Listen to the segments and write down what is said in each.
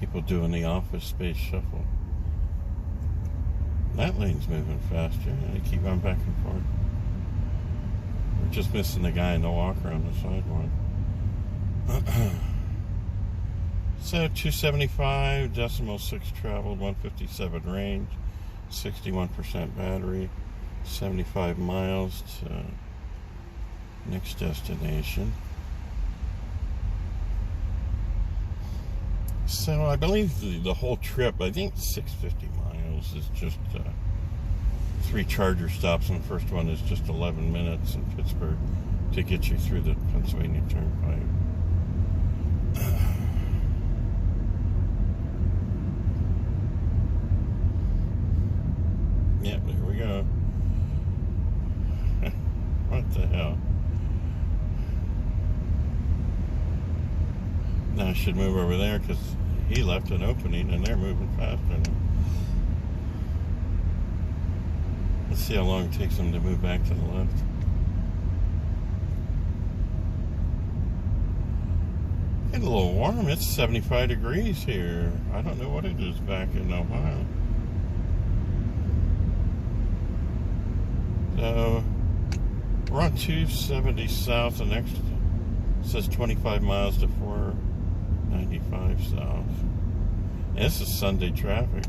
People doing the office space shuffle. That lane's moving faster. They keep going back and forth. We're just missing the guy in the walker on the sidewalk. So 275.6 traveled, 157 range, 61% battery, 75 miles to next destination. So I believe the whole trip, I think 650 miles is just 3 charger stops, and the first one is just 11 minutes in Pittsburgh to get you through the Pennsylvania Turnpike. Yeah, there we go. What the hell? Now I should move over there because he left an opening and they're moving faster now. Let's see how long it takes them to move back to the left. Getting a little warm. It's 75 degrees here. I don't know what it is back in Ohio. So we're on 270 south. The next says 25 miles to 495 south. And this is Sunday traffic.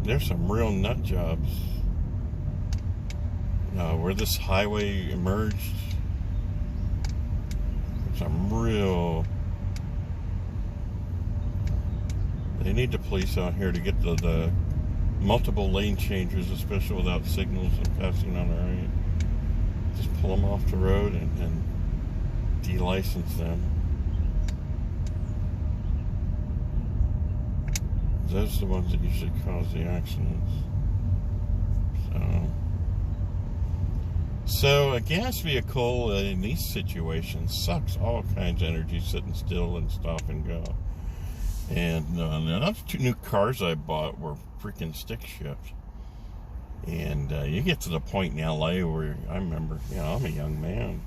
There's some real nut jobs. Where this highway emerged, some real. They need the police out here to get the multiple lane changes, especially without signals and passing on the right. Just pull them off the road and de-license them. Those are the ones that usually cause the accidents. So a gas vehicle in these situations sucks all kinds of energy sitting still and stop and go. And the 2 new cars I bought were freaking stick shift. And you get to the point in LA where I remember, I'm a young man.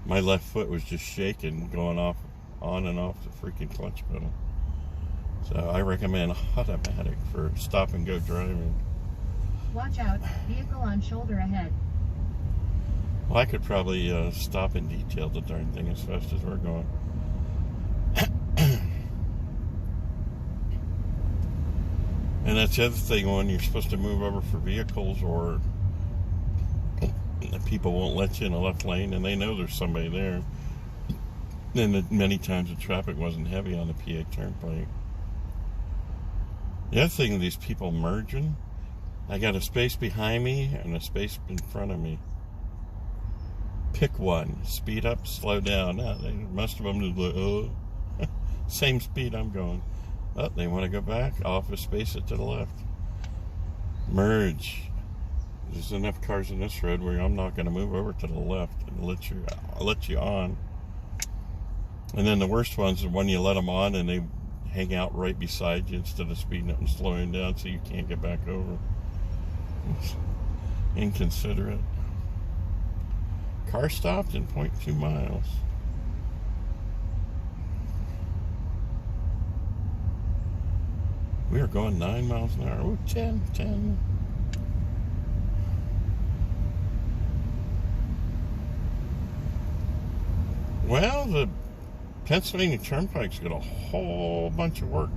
My left foot was just shaking, going off, on and off the freaking clutch pedal. So I recommend automatic for stop and go driving. Watch out, vehicle on shoulder ahead. Well, I could probably stop and detail the darn thing as fast as we're going. And that's the other thing, when you're supposed to move over for vehicles, or people won't let you in the left lane and they know there's somebody there. And many times the traffic wasn't heavy on the PA Turnpike. The other thing, these people merging, I got a space behind me and a space in front of me. Pick one. Speed up, slow down. Most of them just like, same speed I'm going. Oh, they want to go back. Office space it to the left. Merge. There's enough cars in this road where I'm not going to move over to the left and let you on. And then the worst ones are when you let them on and they hang out right beside you instead of speeding up and slowing down so you can't get back over. It's inconsiderate. Car stopped in 0.2 miles. We are going 9 miles an hour. Ooh, 10. Well, the Pennsylvania Turnpike's got a whole bunch of work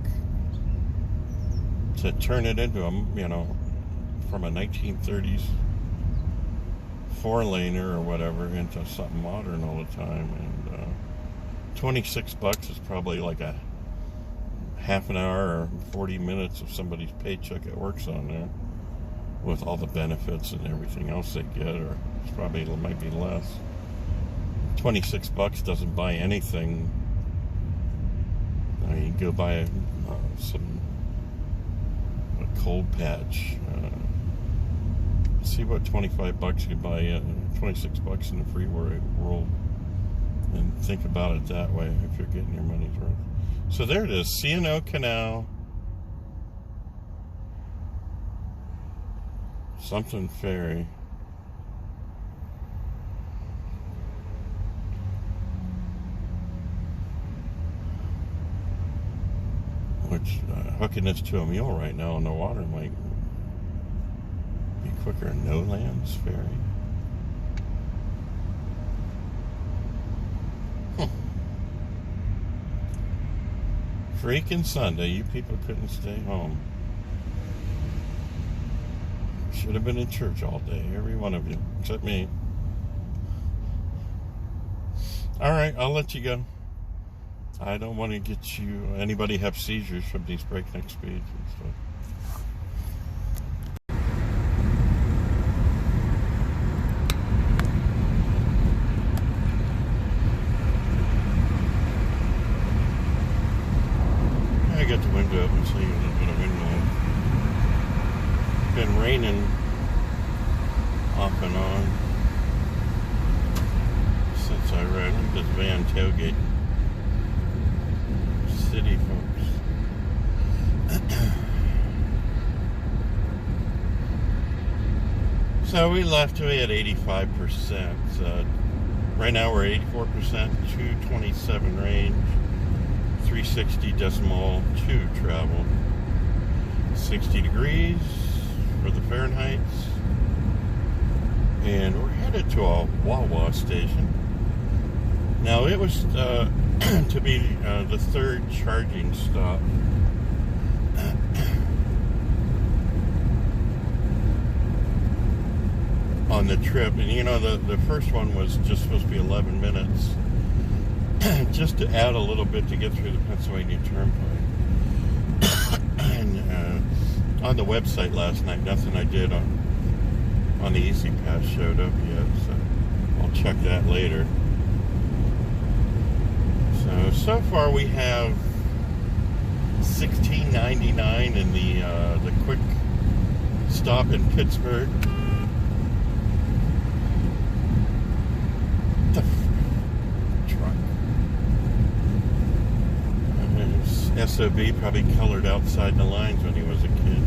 to turn it into from a 1930s 4-laner or whatever into something modern all the time. And $26 is probably like a half an hour or 40 minutes of somebody's paycheck that works on there, with all the benefits and everything else they get, or it might be less. $26 doesn't buy anything. You can go buy a cold patch. See what $25 you buy, $26 in the free world, and think about it that way if you're getting your money's worth. So there it is, C&O Canal, something ferry. Which, hooking this to a mule right now in the water might be quicker. No Lands Ferry. Freaking Sunday, you people couldn't stay home. Should have been in church all day, every one of you, except me. Alright, I'll let you go. I don't want to get you, anybody have seizures from these breakneck speeds and stuff. I got the window up and see a little bit of wind noise. Been raining off and on since I rode. Look at this van tailgate. City folks. So we left we at 85%. Right now we're 84%, 227 range, 360.2 travel, 60 degrees for the Fahrenheit, and we're headed to a Wawa station. Now it was to be the third charging stop. On the trip, and you know the first one was just supposed to be 11 minutes, just to add a little bit to get through the Pennsylvania Turnpike. And on the website last night, nothing I did on the Easy Pass showed up yet, so I'll check that later. So far we have $16.99 in the quick stop in Pittsburgh. The truck. SOB probably colored outside the lines when he was a kid.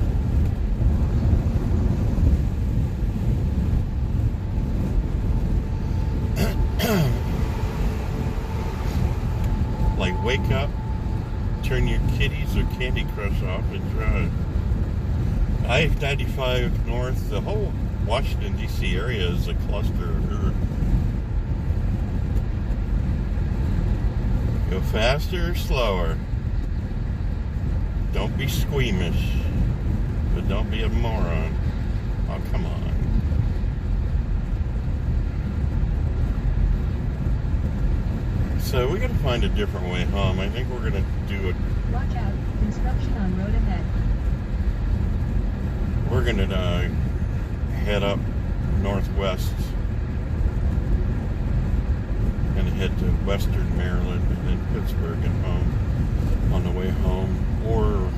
Like, wake up, turn your kitties or Candy Crush off and drive. I-95 north, the whole Washington, D.C. area is a cluster. Go faster or slower. Don't be squeamish, but don't be a moron. Oh, come on. So we gotta find a different way home. I think we're gonna do it. Watch out, construction on road ahead. We're gonna head up northwest and head to western Maryland and then Pittsburgh and home on the way home. Or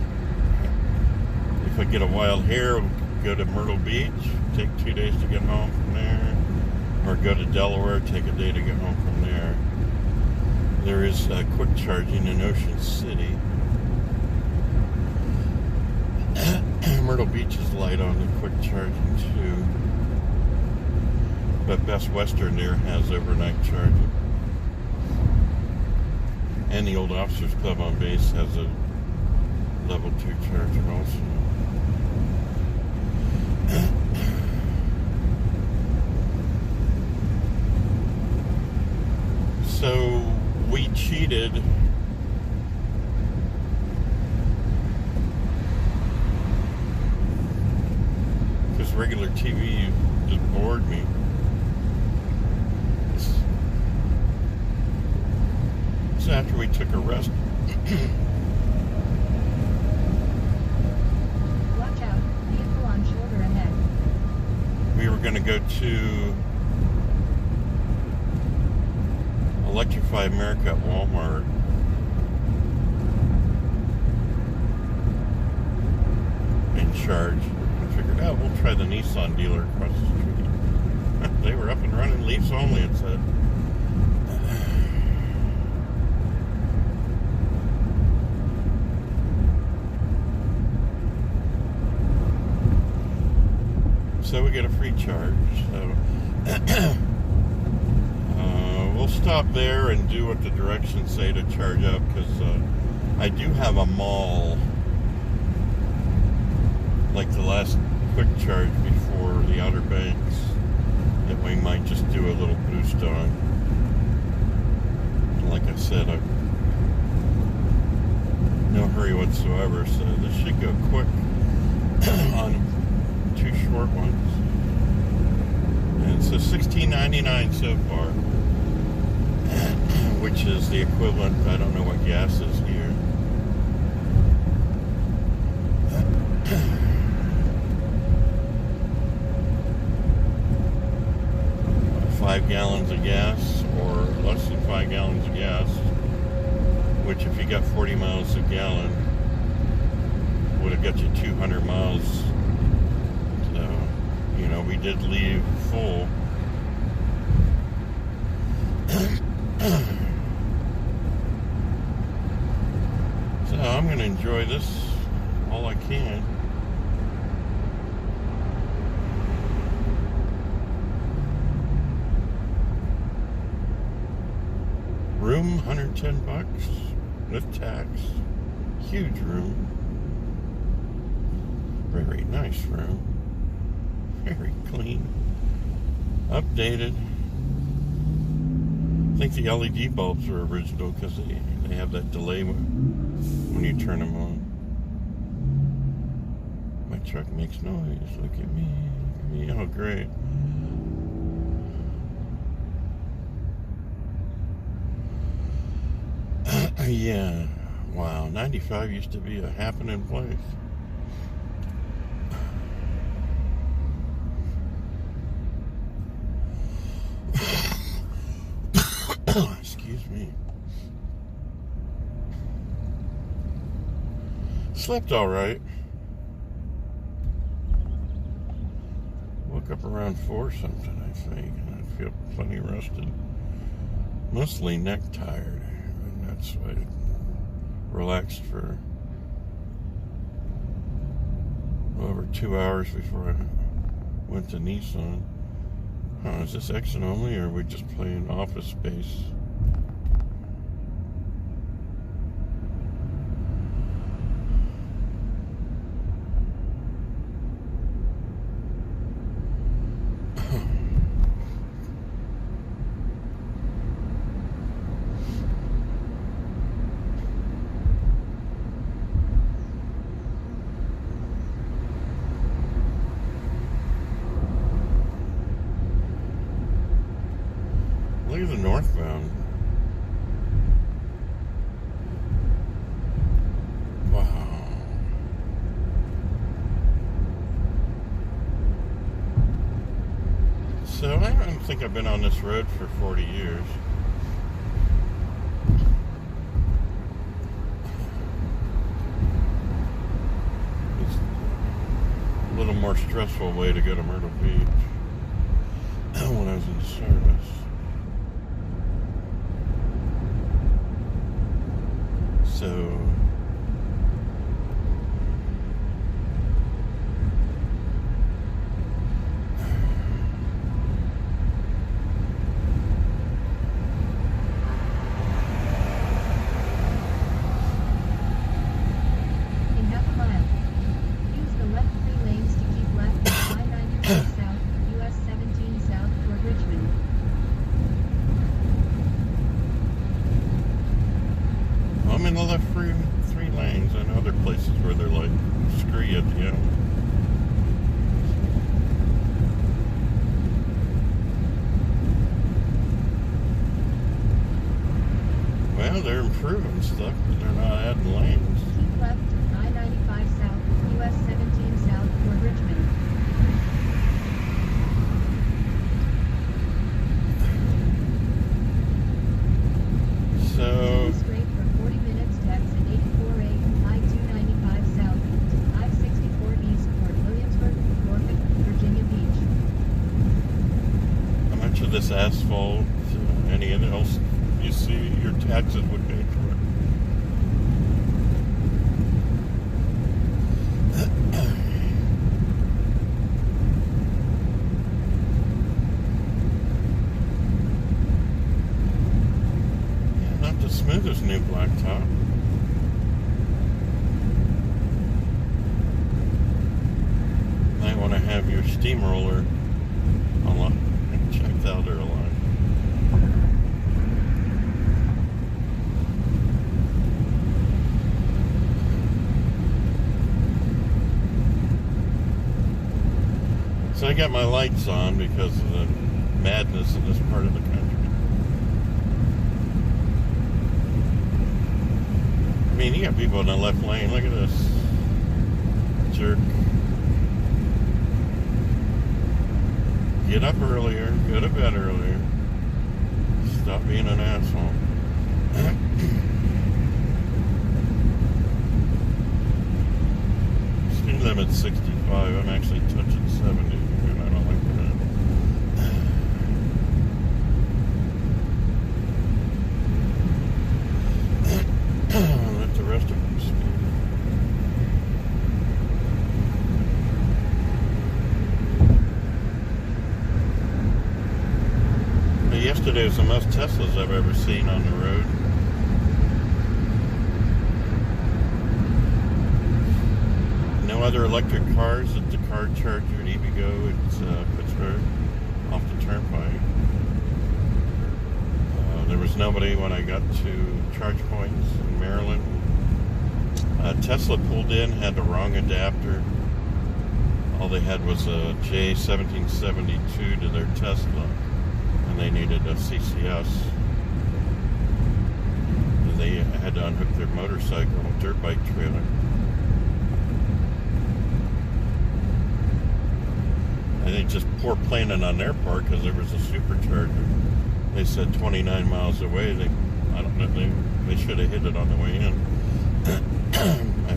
if I get a wild hair, we'll go to Myrtle Beach, take 2 days to get home from there, or go to Delaware, take a day to get home from there. There is quick charging in Ocean City. Myrtle Beach is light on the quick charging too, but Best Western there has overnight charging, and the Old Officers Club on base has a level 2 charger also. So we cheated. Because regular TV just bored me. So after we took a rest. Watch out, vehicle on shoulder ahead. We were going to go to Electrify America at Walmart. And charge. I figured, oh, we'll try the Nissan dealer across the street. They were up and running, leafs only, it said. So we get a free charge. So we'll stop there and do what the directions say to charge up, because I do have a mall, like the last quick charge before the Outer Banks, that we might just do a little boost on. Like I said, I'm no hurry whatsoever, so this should go quick on 2 short ones. And so $16.99 so far, which is the equivalent. I don't know what gas is here. 5 gallons of gas, or less than 5 gallons of gas, which if you got 40 miles a gallon would have got you 200 miles. So, you know, we did leave full. So I'm going to enjoy this all I can. Room, $110 with tax. Huge room. Very nice room. Very clean. Updated. I think the LED bulbs are original because they have that delay when you turn them on. My truck makes noise. Look at me. Look at me. Oh, great. Yeah, wow, 95 used to be a happening place. Excuse me. Slept all right. Woke up around 4 something, I think. I feel plenty rested. Mostly neck tired. So I relaxed for over 2 hours before I went to Nissan. Is this exit only, or are we just playing Office Space? Look at the northbound. Wow. So I don't think I've been on this road for 40 years. It's a little more stressful way to go to Myrtle Beach when I was in service. So In half a mile, use the left 3 lanes to keep left at I-95 South, US 17 South toward Richmond. I'm in the left 3 lanes. I know other places where they're like, screw you at the end. Well, they're improving stuff, but they're not adding lanes. Keep left I-95 South, US 17 South toward Richmond. So, Straight for 40 minutes to exit 84A, I-295 South, to I-64 East toward Williamsburg, Norfolk, Virginia Beach. how much of this asphalt, anything else you see, your taxes would pay for it? Yeah, not the smoothest new blacktop. want to have your steamroller checked out or alive. So I got my lights on because of the madness in this part of the country. I mean, you got people in the left lane. Look at this jerk. Get up earlier. Go to bed earlier. Stop being an asshole. Speed limit's 65. I'm actually touching 70. And I don't like that. Let the rest of them speed. Yesterday was the most Teslas I've ever seen on the road. No other electric cars at the car charger at EVgo at Pittsburgh off the turnpike. There was nobody when I got to charge points in Maryland. Tesla pulled in, had the wrong adapter. All they had was a J1772 to their Tesla. And they needed a CCS. They had to unhook their motorcycle dirt bike trailer. I think just poor planning on their part because there was a supercharger. They said 29 miles away. I don't know. They should have hit it on the way in.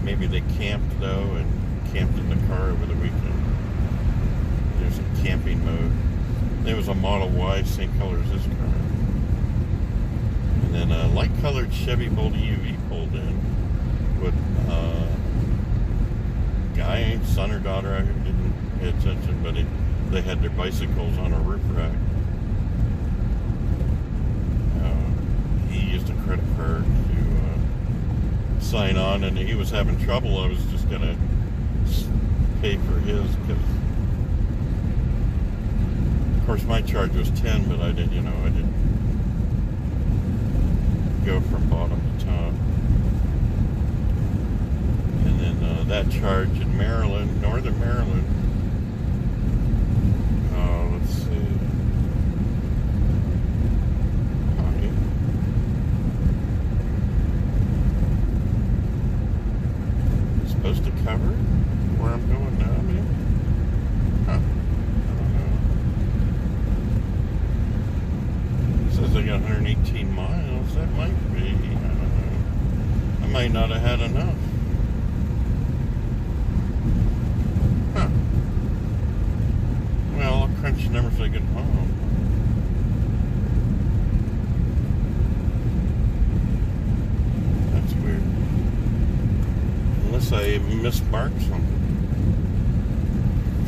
Maybe they camped though and camped in the car over the weekend. There's a camping mode. There was a Model Y, same color as this car. And then a light-colored Chevy Bolt EUV pulled in with guy, son or daughter, I didn't pay attention, but they had their bicycles on a roof rack. He used a credit card to sign on, and he was having trouble. I was just going to pay for his because of course, my charge was 10, but I didn't go from bottom to top. And then that charge in Maryland, northern Maryland, let's see. Supposed to cover where I'm going now, maybe? Huh. Says I got 118 miles. That might be. I don't know. I might not have had enough. Huh. Well, I'll crunch the numbers when I get home. That's weird. Unless I mismarked something.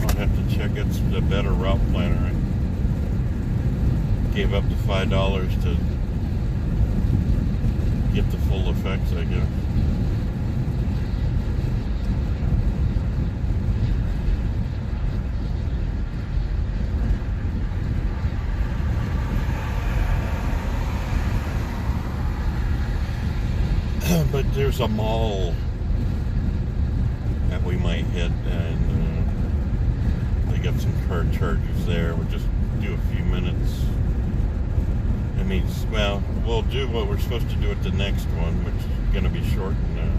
I'll have to check. It's the better route planner. Gave up the $5 to get the full effects, I guess. But there's a mall that we might hit, and they got some car chargers there. We'll just do a few minutes. That means, well, we'll do what we're supposed to do at the next one, which is going to be shortened now.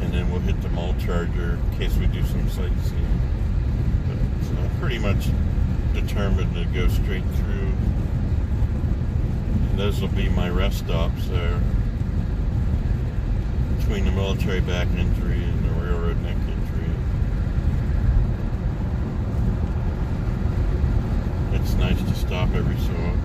And then we'll hit the mall charger in case we do some sightseeing. But I'm pretty much determined to go straight through. And those will be my rest stops there. Between the military back entry and the railroad neck entry. It's nice to stop every so often.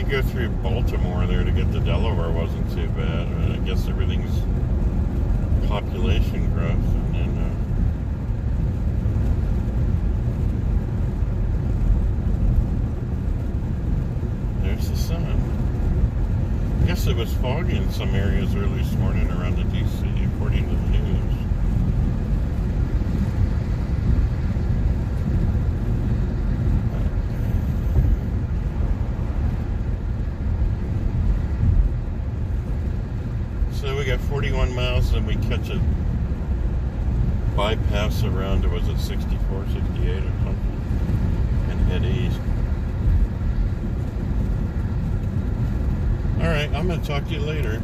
go through Baltimore there to get to Delaware wasn't too bad. I guess everything's population growth, and then there's the sun. I guess it was foggy in some areas early this morning around the DC, according to the news. So we got 41 miles, and we catch a bypass around, was it 64, 68 or something, and head east. Alright, I'm going to talk to you later.